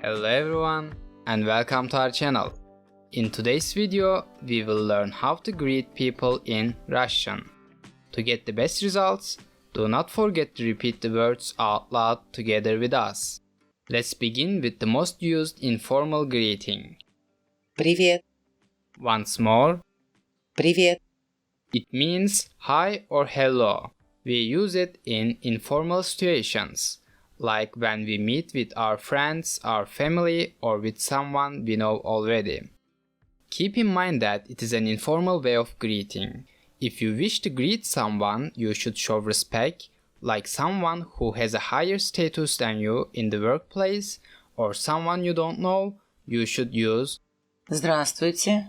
Hello everyone and welcome to our channel. In today's video, we will learn how to greet people in Russian. To get the best results, do not forget to repeat the words out loud together with us. Let's begin with the most used informal greeting. Привет, Once more, привет, it means hi or hello. We use it in informal situations, like when we meet with our friends, our family, or with someone we know already. Keep in mind that it is an informal way of greeting. If you wish to greet someone, you should show respect, like someone who has a higher status than you in the workplace, or someone you don't know, you should use здравствуйте,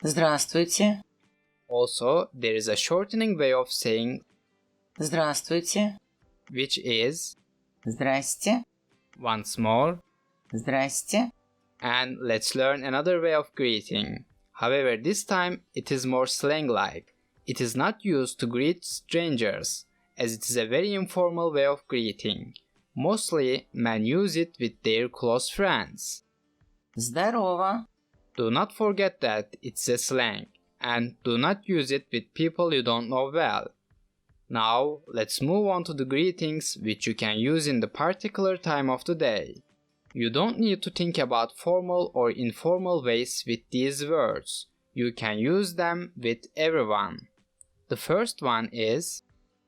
здравствуйте, Also, there is a shortening way of saying здравствуйте, which is здрасте, once more, здрасте, and let's learn another way of greeting. However, this time it is more slang-like. It is not used to greet strangers, as it is a very informal way of greeting. Mostly, men use it with their close friends. здорово, Do not forget that it's a slang, and do not use it with people you don't know well. Now, let's move on to the greetings which you can use in the particular time of the day. You don't need to think about formal or informal ways with these words. You can use them with everyone. The first one is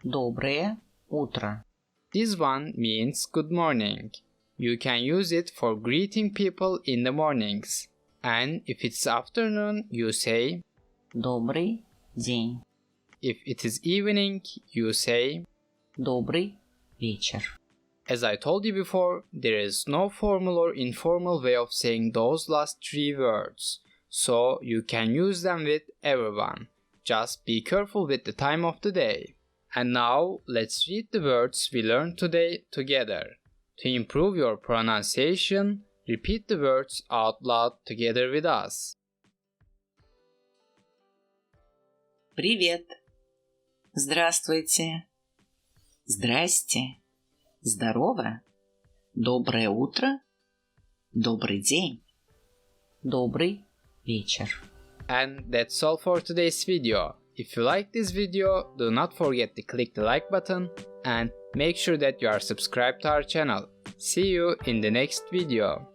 доброе утро, this one means good morning. You can use it for greeting people in the mornings. And if it's afternoon, you say добрый день, if it is evening, you say добрый вечер. As I told you before, there is no formal or informal way of saying those last three words, so you can use them with everyone. Just be careful with the time of the day. And now, let's read the words we learned today together. To improve your pronunciation, repeat the words out loud together with us. Привет, здравствуйте, здрасте, здорово, доброе утро, добрый день, добрый вечер. And that's all for today's video. If you like this video, do not forget to click the like button and make sure that you are subscribed to our channel. See you in the next video.